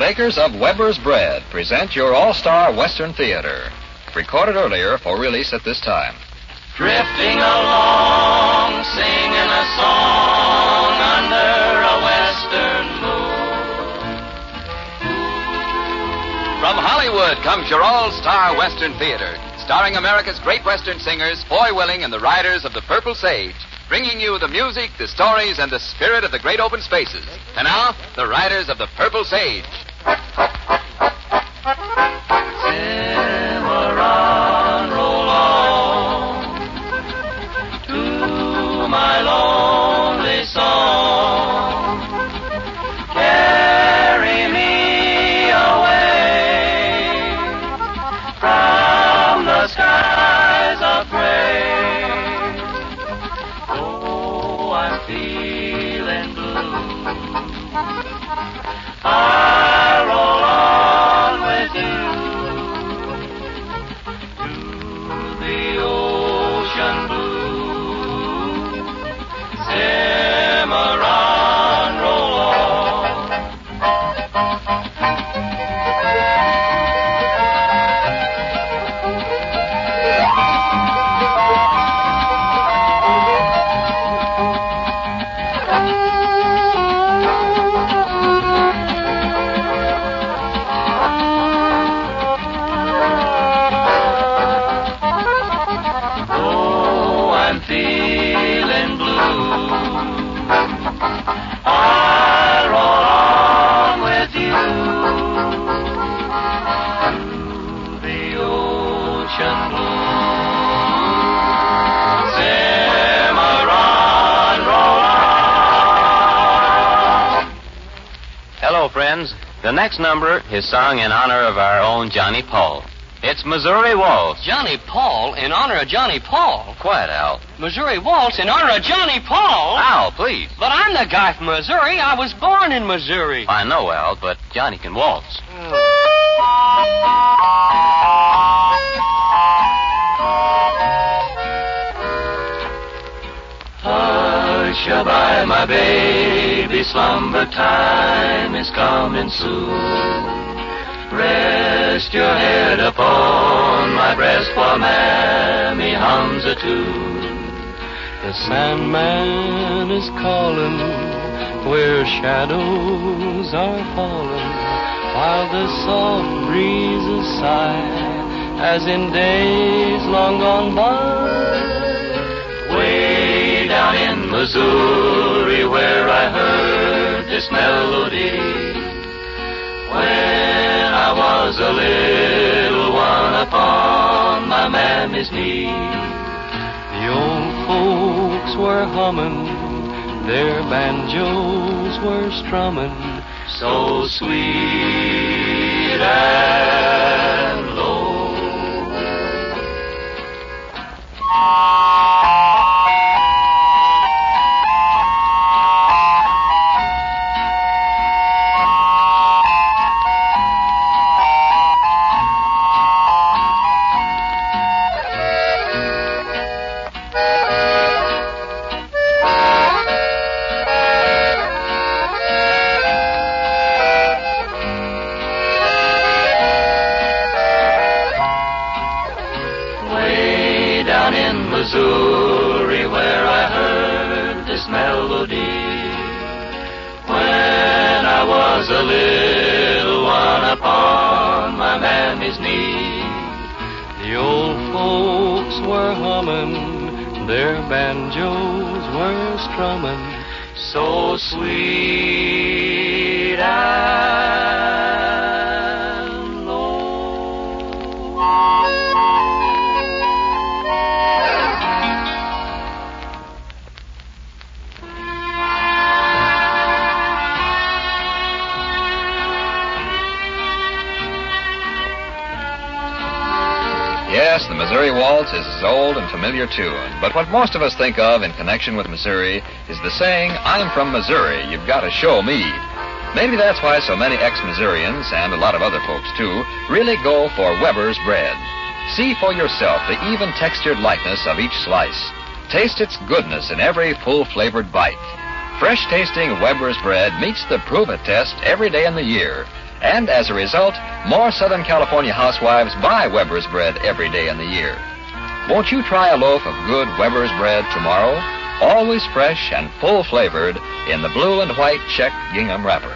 bakers of Weber's Bread present your all-star Western Theater. Recorded earlier for release at this time. Drifting along, singing a song under a western moon. From Hollywood comes your all-star Western Theater, starring America's great Western singers, Foy Willing and the Riders of the Purple Sage, bringing you the music, the stories, and the spirit of the great open spaces. And now, the Riders of the Purple Sage. Cimarron, roll on to my lonely song. Carry me away from the skies of praise. Oh, I'm feeling blue. I roll on with you to the ocean blue. Cimarron, roll feeling blue. I roll on with you to the ocean blue. Cimarron, roll on. Hello, friends. The next number is sung in honor of our own Johnny Paul. It's Missouri Waltz. Johnny Paul in honor of Johnny Paul. Quiet, Al. Missouri Waltz in honor of Johnny Paul? Al, please. But I'm the guy from Missouri. I was born in Missouri. I know, Al, but Johnny can waltz. Hush-a-bye, my baby, slumber time is coming soon. Rest your head upon my breast while Mammy hums a tune. The Sandman is calling where shadows are falling, while the soft breezes sigh as in days long gone by. Way down in Missouri where I heard this melody, when I was a little one upon my mammy's knee. The old folks were humming, their banjos were strumming, so sweet and low. Down in Missouri where I heard this melody, when I was a little one upon my mammy's knee. The old folks were humming, their banjos were strumming, so sweet and low. Yes, the Missouri Waltz is an old and familiar tune, but what most of us think of in connection with Missouri is the saying, I'm from Missouri, you've got to show me. Maybe that's why so many ex-Missourians, and a lot of other folks too, really go for Weber's Bread. See for yourself the even-textured lightness of each slice. Taste its goodness in every full-flavored bite. Fresh-tasting Weber's Bread meets the prove-it test every day in the year. And as a result, more Southern California housewives buy Weber's bread every day in the year. Won't you try a loaf of good Weber's bread tomorrow? Always fresh and full-flavored in the blue and white check gingham wrapper.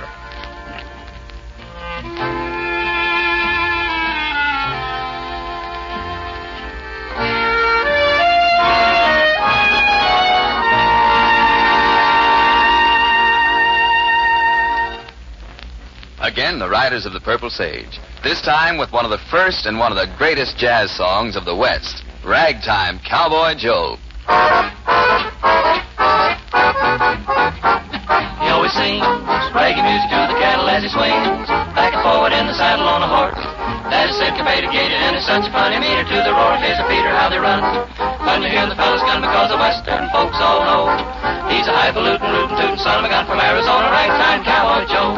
Again, the Riders of the Purple Sage. This time with one of the first and one of the greatest jazz songs of the West, Ragtime Cowboy Joe. He always sings reggae music to the cattle as he swings, back and forward in the saddle on a horse that is syncopated, gated, and it's such a funny meter to the roar of his repeater how they run. When you hear the fellas gun, because the Western folks all know he's a highfalutin, rootin' tootin' son of a gun from Arizona, Ragtime Cowboy Joe.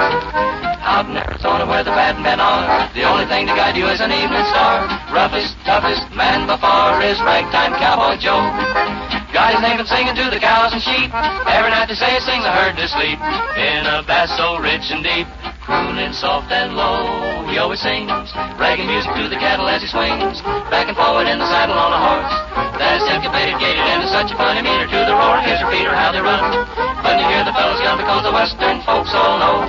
Out in Arizona where the bad men are, the only thing to guide you is an evening star. Roughest, toughest man before is Ragtime Cowboy Joe. Got his name from singing to the cows and sheep. Every night they say he sings a herd to sleep in a bass so rich and deep, crooning soft and low. He always sings reggae music to the cattle as he swings, back and forward in the saddle on a horse that is syncopated, gated, and is such a funny meter to the roar of his repeater how they run. When you hear the fellas gun, because the Western folks all know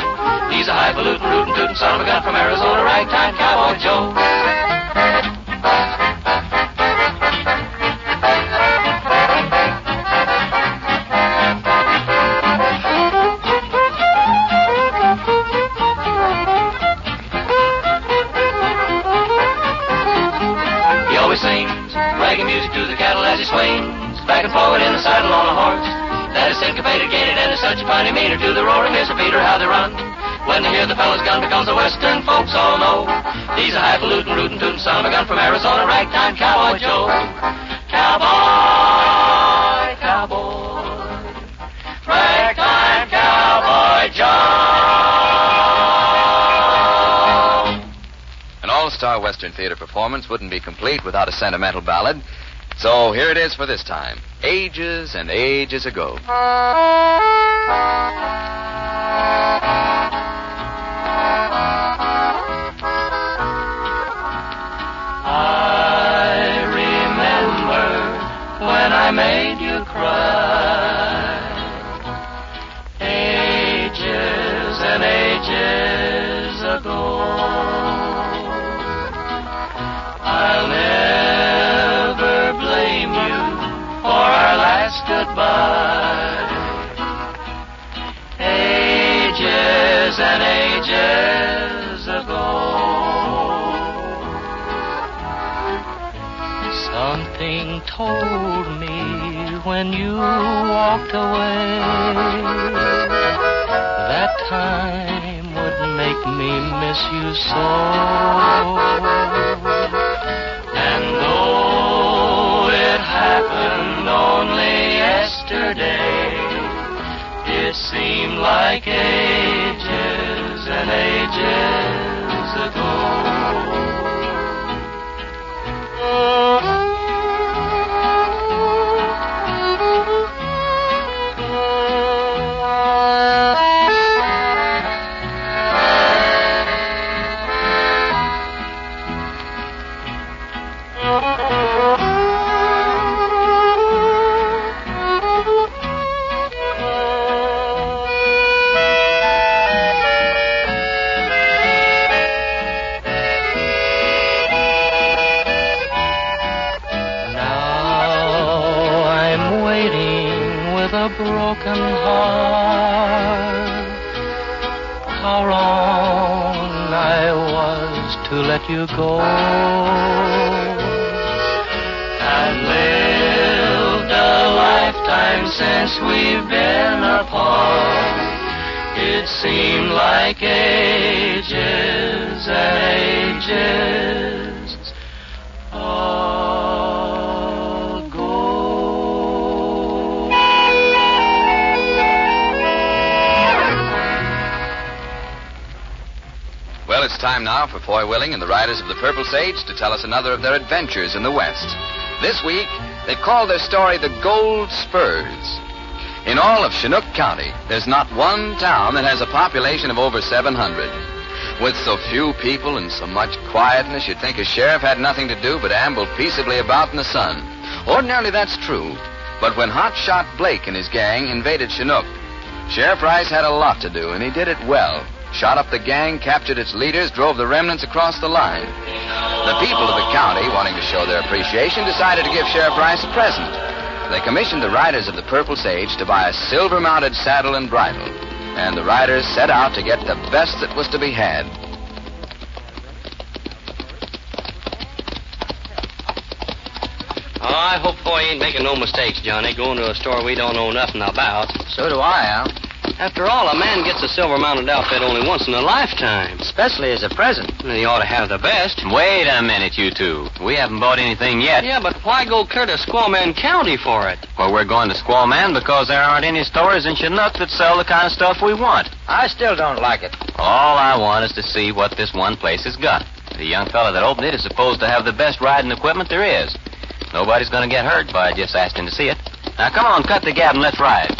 he's a highfalutin, rootin' tootin' son of a gun from Arizona, Ragtime Cowboy Joe. He always sings reggae music to the cattle as he swings, back and forward in the saddle on a horse that is syncopated, gated, and is such a funny meter to the roar of his repeater how they run. When they hear the fellas gun, because the Western folks all know he's a highfalutin, rootin' tootin' son of a gun from Arizona, Ragtime Cowboy Joe. Cowboy, cowboy, Ragtime Cowboy Joe. An all-star Western theater performance wouldn't be complete without a sentimental ballad. So here it is for this time, Ages and Ages Ago. I remember when I made you cry, ages and ages ago. I'll never blame you for our last goodbye, ages and ages ago. Something told me when you walked away that time would make me miss you so. And though it happened only yesterday, it seemed like ages and ages ago. Broken heart, how wrong I was to let you go, and lived a lifetime since we've been apart. It seemed like ages and ages ago. Well, it's time now for Foy Willing and the Riders of the Purple Sage to tell us another of their adventures in the West. This week, they've called their story The Gold Spurs. In all of Chinook County, there's not one town that has a population of over 700. With so few people and so much quietness, you'd think a sheriff had nothing to do but amble peaceably about in the sun. Ordinarily, that's true. But when Hotshot Blake and his gang invaded Chinook, Sheriff Rice had a lot to do, and he did it well. Shot up the gang, captured its leaders, drove the remnants across the line. The people of the county, wanting to show their appreciation, decided to give Sheriff Rice a present. They commissioned the riders of the Purple Sage to buy a silver-mounted saddle and bridle, and the riders set out to get the best that was to be had. Oh, I hope boy ain't making no mistakes, Johnny, going to a store we don't know nothing about. So do I, Al. After all, a man gets a silver-mounted outfit only once in a lifetime. Especially as a present. He ought to have the best. Wait a minute, you two. We haven't bought anything yet. Yeah, but why go clear to Squawman County for it? Well, we're going to Squawman because there aren't any stores in Chinook that sell the kind of stuff we want. I still don't like it. All I want is to see what this one place has got. The young fella that opened it is supposed to have the best riding equipment there is. Nobody's going to get hurt by just asking to see it. Now, come on, cut the gab and let's ride.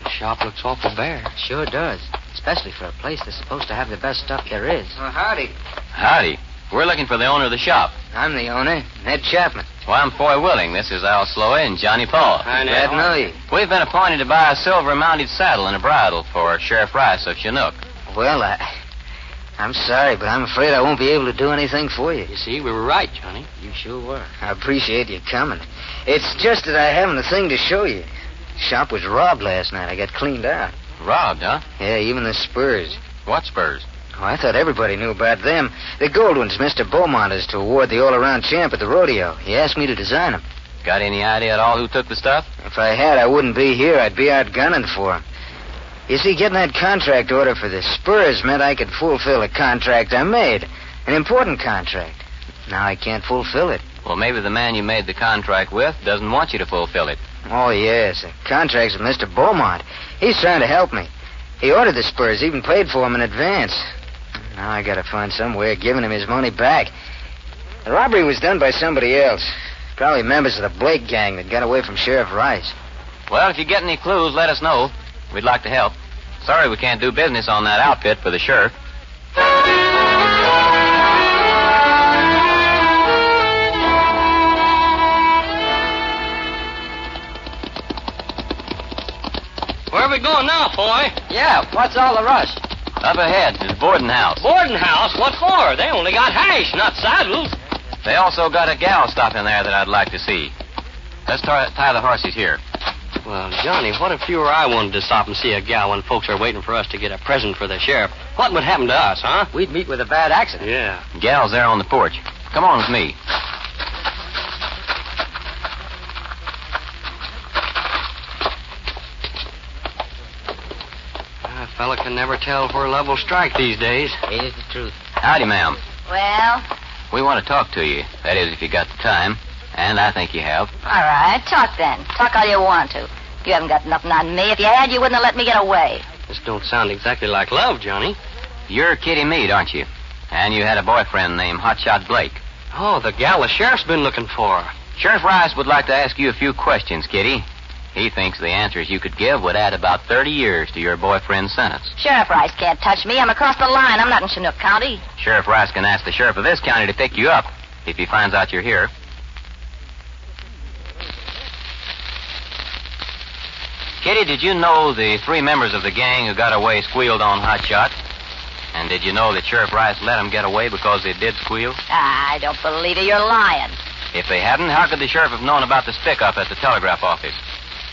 The shop looks awful bare. Sure does. Especially for a place that's supposed to have the best stuff there is. Well, howdy. Howdy. We're looking for the owner of the shop. I'm the owner, Ned Chapman. Well, I'm Foy Willing. This is Al Sloey and Johnny Paul. Hi, Glad to know you. We've been appointed to buy a silver-mounted saddle and a bridle for Sheriff Rice of Chinook. Well, I'm sorry, but I'm afraid I won't be able to do anything for you. You see, we were right, Johnny. You sure were. I appreciate you coming. It's just that I haven't a thing to show you. The shop was robbed last night. I got cleaned out. Robbed, huh? Yeah, even the Spurs. What Spurs? Oh, I thought everybody knew about them. The gold ones Mr. Beaumont is to award the all-around champ at the rodeo. He asked me to design them. Got any idea at all who took the stuff? If I had, I wouldn't be here. I'd be out gunning for him. You see, getting that contract order for the Spurs meant I could fulfill a contract I made. An important contract. Now I can't fulfill it. Well, maybe the man you made the contract with doesn't want you to fulfill it. Oh, yes. The contract's with Mr. Beaumont. He's trying to help me. He ordered the Spurs, even paid for them in advance. Now I gotta find some way of giving him his money back. The robbery was done by somebody else. Probably members of the Blake gang that got away from Sheriff Rice. Well, if you get any clues, let us know. We'd like to help. Sorry we can't do business on that outfit for the sheriff. Where are we going now, Foy? Yeah, what's all the rush? Up ahead is boarding house. Boarding house? What for? They only got hash, not saddles. They also got a gal stopping there that I'd like to see. Let's tie the horses here. Well, Johnny, what if you or I wanted to stop and see a gal when folks are waiting for us to get a present for the sheriff? What would happen to us, huh? We'd meet with a bad accident. Yeah. Gal's there on the porch. Come on with me. A fella can never tell where love will strike these days. It is the truth. Howdy, ma'am. Well, We want to talk to you. That is, if you got the time. And I think you have. all right. Talk then. Talk all you want to. You haven't got nothing on me. If you had, you wouldn't have let me get away. This don't sound exactly like love, Johnny. You're Kitty Meade, aren't you? And you had a boyfriend named Hotshot Blake. Oh, the gal the sheriff's been looking for. Sheriff Rice would like to ask you a few questions, Kitty. He thinks the answers you could give would add about 30 years to your boyfriend's sentence. Sheriff Rice can't touch me. I'm across the line. I'm not in Chinook County. Sheriff Rice can ask the sheriff of this county to pick you up if he finds out you're here. Kitty, did you know the 3 members of the gang who got away squealed on Hotshot? And did you know that Sheriff Rice let them get away because they did squeal? I don't believe it. You're lying. If they hadn't, how could the sheriff have known about the stick-up at the telegraph office?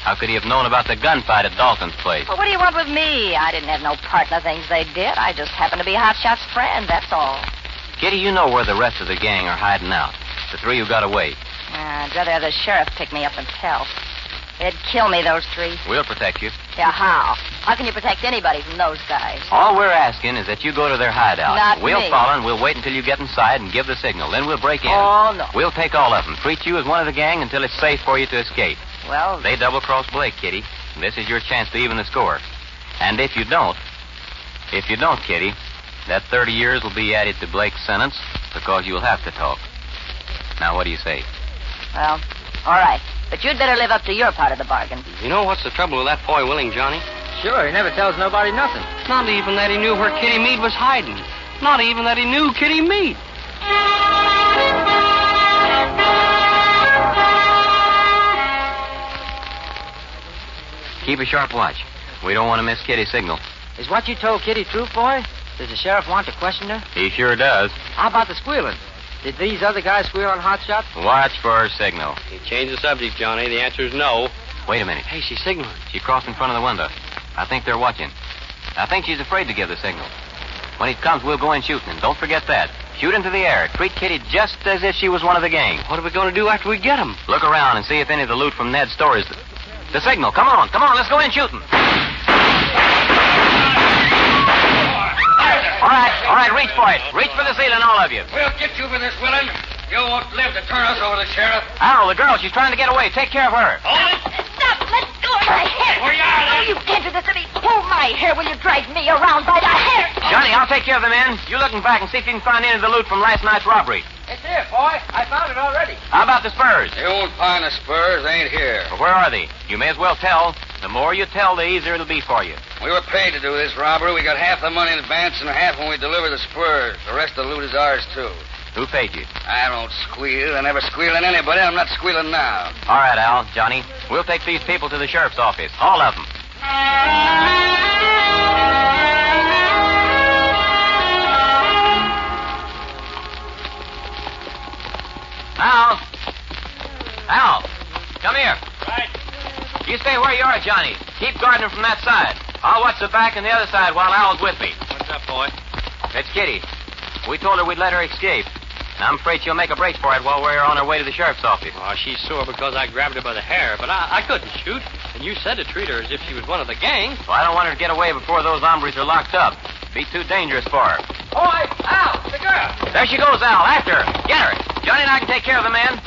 How could he have known about the gunfight at Dalton's place? Well, what do you want with me? I didn't have no part in the things they did. I just happened to be Hotshot's friend, that's all. Kitty, you know where the rest of the gang are hiding out. The 3 who got away. I'd rather have the sheriff pick me up and tell. They'd kill me, those 3. We'll protect you. Yeah, how? How can you protect anybody from those guys? All we're asking is that you go to their hideout. Not We'll me. follow and we'll wait until you get inside and give the signal. Then we'll break in. Oh, no. We'll take all of them. Treat you as one of the gang until it's safe for you to escape. Well, They double-cross Blake, Kitty. And this is your chance to even the score. And if you don't, Kitty, that 30 years will be added to Blake's sentence because you'll have to talk. Now, what do you say? Well, all right. But you'd better live up to your part of the bargain. You know what's the trouble with that boy Willing, Johnny? Sure, he never tells nobody nothing. Not even that he knew where Kitty Meade was hiding. Not even that he knew Kitty Meade. Keep a sharp watch. We don't want to miss Kitty's signal. Is what you told Kitty true, boy? Does the sheriff want to question her? He sure does. How about the squealing? Did these other guys squeal on Hot Shot? Watch for her signal. You changed the subject, Johnny. The answer is no. Wait a minute. Hey, she's signaling. She crossed in front of the window. I think they're watching. I think she's afraid to give the signal. When he comes, we'll go in shooting, and don't forget that. Shoot into the air. Treat Kitty just as if she was one of the gang. What are we going to do after we get him? Look around and see if any of the loot from Ned's store is... The signal. Come on, let's go in shooting. All right, reach for it. Reach for the ceiling, all of you. We'll get you for this, Willin. You won't live to turn us over to the sheriff. Al, the girl, she's trying to get away. Take care of her. Stop! Let go of my hair! Where you are, then? You came to the city. Pull my hair. Will you drag me around by the hair? Johnny, I'll take care of the men. You looking back and see if you can find any of the loot from last night's robbery. It's here, boy. I found it already. How about the Spurs? You won't find the Spurs. They ain't here. Well, where are they? You may as well tell. The more you tell, the easier it'll be for you. We were paid to do this robbery. We got half the money in advance and half when we deliver the Spurs. The rest of the loot is ours, too. Who paid you? I don't squeal. I never squeal on anybody. I'm not squealing now. All right, Al, Johnny. We'll take these people to the sheriff's office. All of them. Al, come here. Right. You stay where you are, Johnny. Keep guarding them from that side. I'll watch the back and the other side while Al's with me. What's up, boy? It's Kitty. We told her we'd let her escape. And I'm afraid she'll make a break for it while we're on our way to the sheriff's office. Oh, she's sore because I grabbed her by the hair, but I couldn't shoot. And you said to treat her as if she was one of the gang. Well, I don't want her to get away before those hombres are locked up. Be too dangerous for her. Boy, Al, the girl. There she goes, Al. After her. Get her. Johnny and I can take care of the men.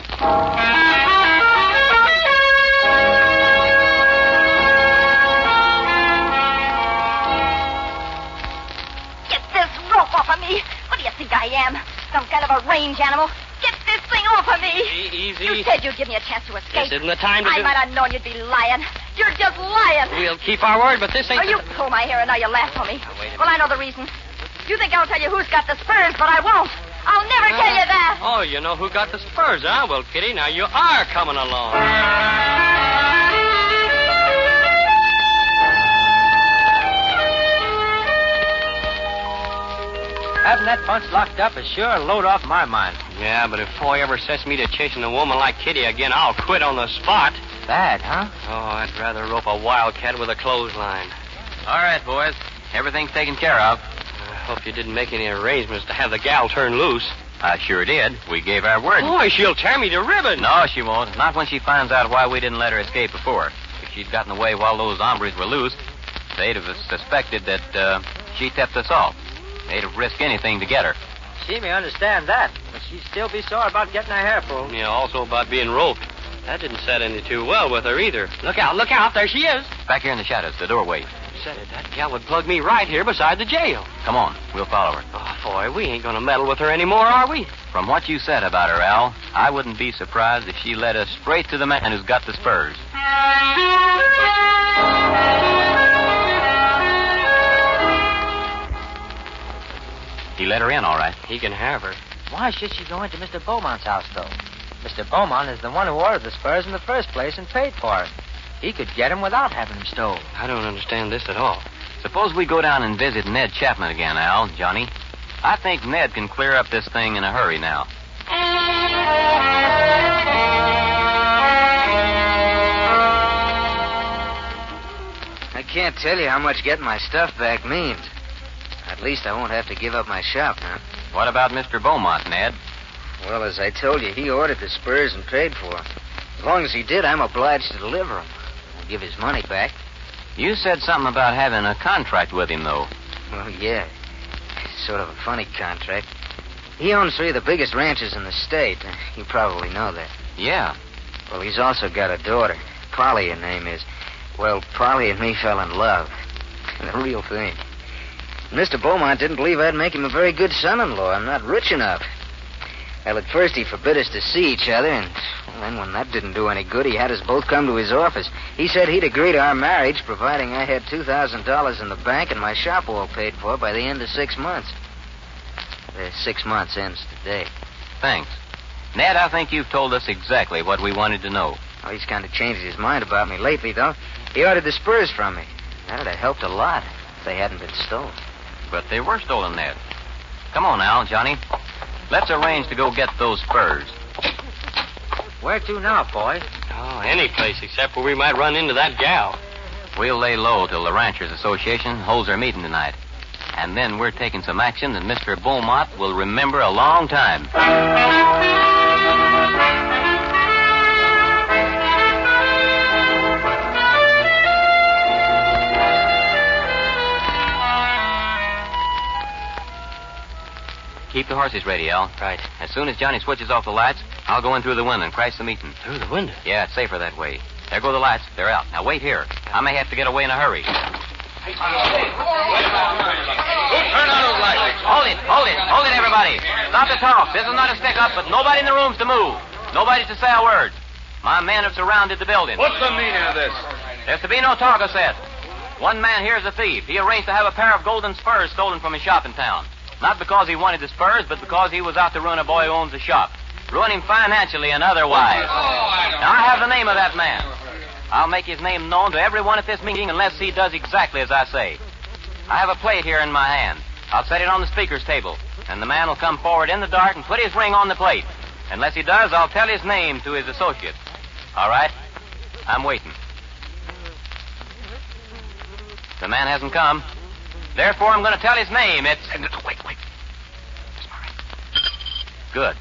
Get this rope off of me. What do you think I am? Some kind of a range animal? Get this thing off of me. Easy. You said you'd give me a chance to escape. This isn't the time to I do... might have known you'd be lying. You're just lying. We'll keep our word, but this ain't... Oh, you pull my hair and now you laugh for me. wait a Well, I know the reason. You think I'll tell you who's got the Spurs, but I won't. I'll never tell you that. Oh, you know who got the Spurs, huh? Well, Kitty, now you are coming along. Having that bunch locked up is sure a load off my mind. Yeah, but if Foy ever sets me to chasing a woman like Kitty again, I'll quit on the spot. Bad, huh? Oh, I'd rather rope a wildcat with a clothesline. All right, boys. Everything's taken care of. I hope you didn't make any arrangements to have the gal turn loose. I sure did. We gave our word. Boy, she'll tear me to ribbons. No, she won't. Not when she finds out why we didn't let her escape before. If she'd gotten away while those hombres were loose, they'd have suspected that she tipped us off. They'd have risked anything to get her. She may understand that, but she'd still be sore about getting her hair pulled. Yeah, also about being roped. That didn't set any too well with her either. Look out, there she is. Back here in the shadows, the doorway. Said it, that gal would plug me right here beside the jail. Come on, we'll follow her. Oh, boy, we ain't gonna meddle with her anymore, are we? From what you said about her, Al, I wouldn't be surprised if she led us straight to the man who's got the Spurs. He let her in, all right. He can have her. Why should she go into Mr. Beaumont's house, though? Mr. Beaumont is the one who ordered the Spurs in the first place and paid for it. He could get them without having them stole. I don't understand this at all. Suppose we go down and visit Ned Chapman again, Al, Johnny. I think Ned can clear up this thing in a hurry now. I can't tell you how much getting my stuff back means. At least I won't have to give up my shop now. What about Mr. Beaumont, Ned? Well, as I told you, he ordered the Spurs and paid for them. As long as he did, I'm obliged to deliver them. I'll give his money back. You said something about having a contract with him, though. Well, yeah. It's sort of a funny contract. He owns 3 of the biggest ranches in the state. You probably know that. Yeah. Well, he's also got a daughter. Polly, her name is. Well, Polly and me fell in love. The real thing. Mr. Beaumont didn't believe I'd make him a very good son-in-law. I'm not rich enough. Well, at first he forbid us to see each other, and then when that didn't do any good, he had us both come to his office. He said he'd agree to our marriage, providing I had $2,000 in the bank and my shop all paid for by the end of 6 months. The 6 months ends today. Thanks. Ned, I think you've told us exactly what we wanted to know. Oh, he's kind of changed his mind about me lately, though. He ordered the Spurs from me. That'd have helped a lot if they hadn't been stolen. But they were stolen, Ned. Come on now, Johnny. Let's arrange to go get those Spurs. Where to now, boy? Oh, any place except where we might run into that gal. We'll lay low till the Ranchers Association holds their meeting tonight. And then we're taking some action that Mr. Beaumont will remember a long time. Keep the horses ready, Al. Right. As soon as Johnny switches off the lights, I'll go in through the window and crash the meeting. Through the window? Yeah, it's safer that way. There go the lights. They're out. Now wait here. I may have to get away in a hurry. Who turned on those lights? Hold it, everybody. Stop the talk. This is not a stick-up, but nobody in the room's to move. Nobody's to say a word. My men have surrounded the building. What's the meaning of this? There's to be no talk, I said. One man here is a thief. He arranged to have a pair of golden Spurs stolen from his shop in town. Not because he wanted the Spurs, but because he was out to ruin a boy who owns the shop. Ruin him financially and otherwise. Now, I have the name of that man. I'll make his name known to everyone at this meeting unless he does exactly as I say. I have a plate here in my hand. I'll set it on the speaker's table, and the man will come forward in the dark and put his ring on the plate. Unless he does, I'll tell his name to his associate. All right? I'm waiting. The man hasn't come. Therefore, I'm going to tell his name. It's... Wait. Good.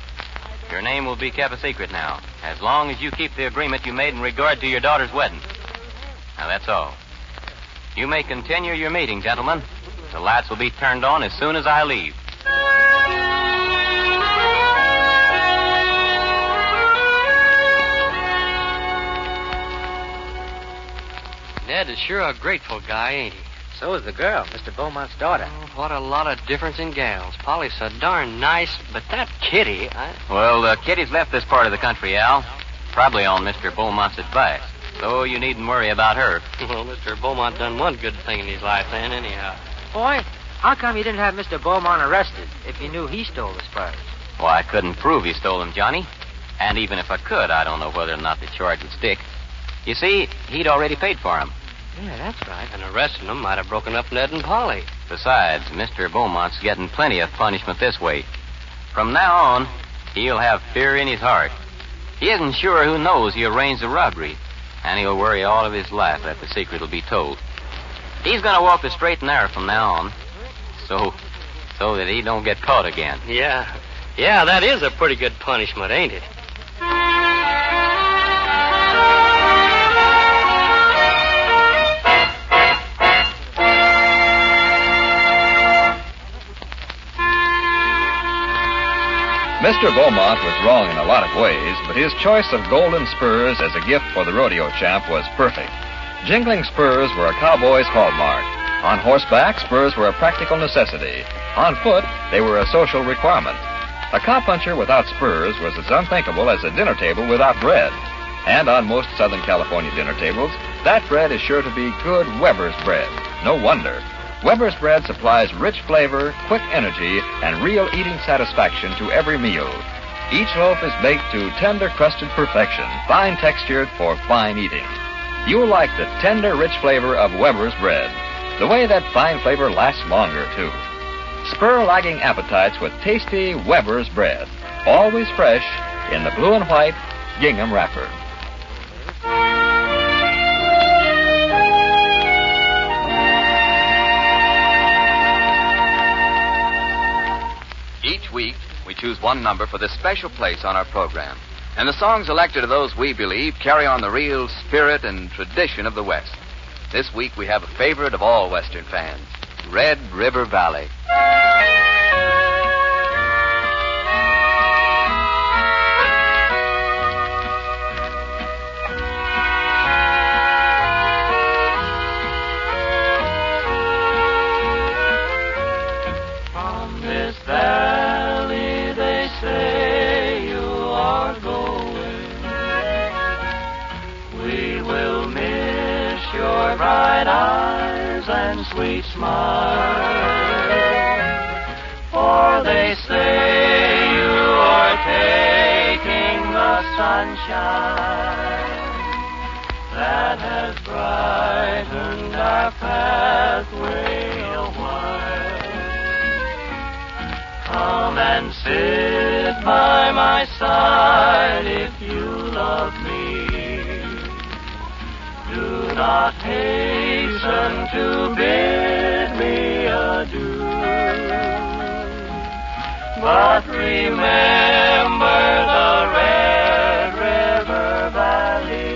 Your name will be kept a secret now, as long as you keep the agreement you made in regard to your daughter's wedding. Now, that's all. You may continue your meeting, gentlemen. The lights will be turned on as soon as I leave. Ned is sure a grateful guy, ain't he? So is the girl, Mr. Beaumont's daughter. Oh, what a lot of difference in gals. Polly's so darn nice, but that Kitty, Well, Kitty's left this part of the country, Al. Probably on Mr. Beaumont's advice. So you needn't worry about her. Well, Mr. Beaumont done one good thing in his life then, anyhow. Boy, how come you didn't have Mr. Beaumont arrested if you knew he stole the Spurs? Well, I couldn't prove he stole them, Johnny. And even if I could, I don't know whether or not the charge would stick. You see, he'd already paid for them. Yeah, that's right. And arresting them might have broken up Ned and Polly. Besides, Mr. Beaumont's getting plenty of punishment this way. From now on, he'll have fear in his heart. He isn't sure who knows he arranged the robbery, and he'll worry all of his life that the secret will be told. He's going to walk the straight and narrow from now on, so that he don't get caught again. Yeah, that is a pretty good punishment, ain't it? Mr. Beaumont was wrong in a lot of ways, but his choice of golden spurs as a gift for the rodeo champ was perfect. Jingling spurs were a cowboy's hallmark. On horseback, spurs were a practical necessity. On foot, they were a social requirement. A cowpuncher without spurs was as unthinkable as a dinner table without bread. And on most Southern California dinner tables, that bread is sure to be good Weber's bread. No wonder. Weber's bread supplies rich flavor, quick energy, and real eating satisfaction to every meal. Each loaf is baked to tender crusted perfection, fine textured for fine eating. You'll like the tender, rich flavor of Weber's bread. The way that fine flavor lasts longer, too. Spur lagging appetites with tasty Weber's bread. Always fresh in the blue and white gingham wrapper. Each week, we choose one number for this special place on our program. And the songs elected are those we believe carry on the real spirit and tradition of the West. This week, we have a favorite of all Western fans, Red River Valley. From this valley, they say, and sweet smile. For they say you are taking the sunshine that has brightened our pathway a while. Come and sit by my side if you love me. Do not hasten to bid me adieu, but remember the Red River Valley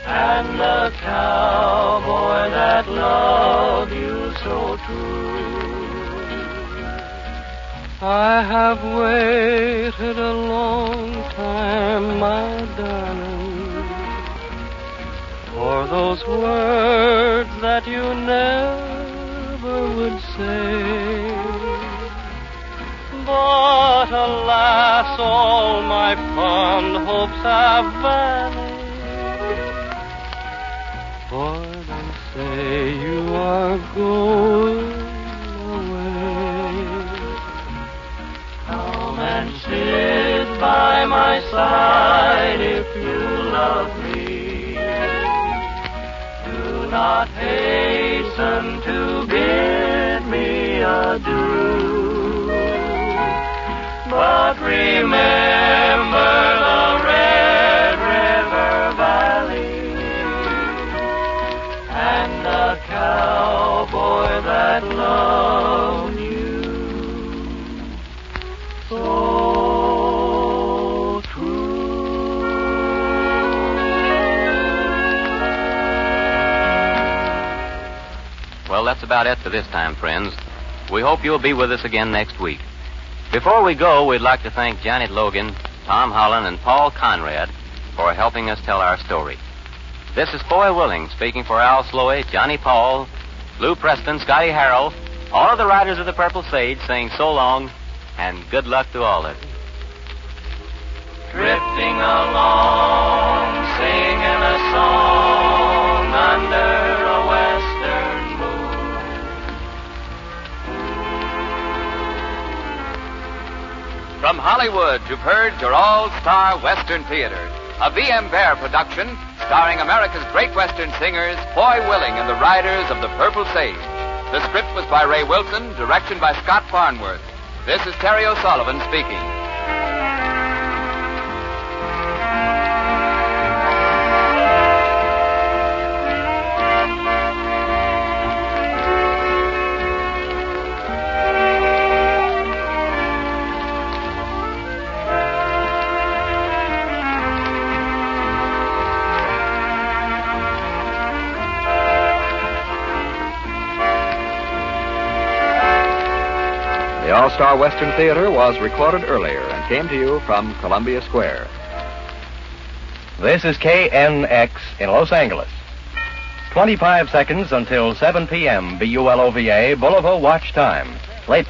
and the cowboy that loved you so true. I have waited a long time, my darling, for those words that you never would say. But alas, all my fond hopes have vanished, for they say you are going away. Come and sit by my side if you love me. Do not hasten to bid me adieu, but remember the Red River Valley and the cowboy that loved you so true. Well, that's about it for this time, friends. We hope you'll be with us again next week. Before we go, we'd like to thank Janet Logan, Tom Holland, and Paul Conrad for helping us tell our story. This is Foy Willing speaking for Al Sloey, Johnny Paul, Lou Preston, Scotty Harrell, all of the riders of the Purple Sage saying so long and good luck to all of you. Drifting along, singing a song under a western moon. From Hollywood, you've heard your all-star Western Theater, a V.M. Bear production starring America's great Western singers, Foy Willing and the Riders of the Purple Sage. The script was by Ray Wilson, direction by Scott Farnworth. This is Terry O'Sullivan speaking. The All-Star Western Theater was recorded earlier and came to you from Columbia Square. This is KNX in Los Angeles. 25 seconds until 7 p.m. BULOVA Bolivar watch time. Late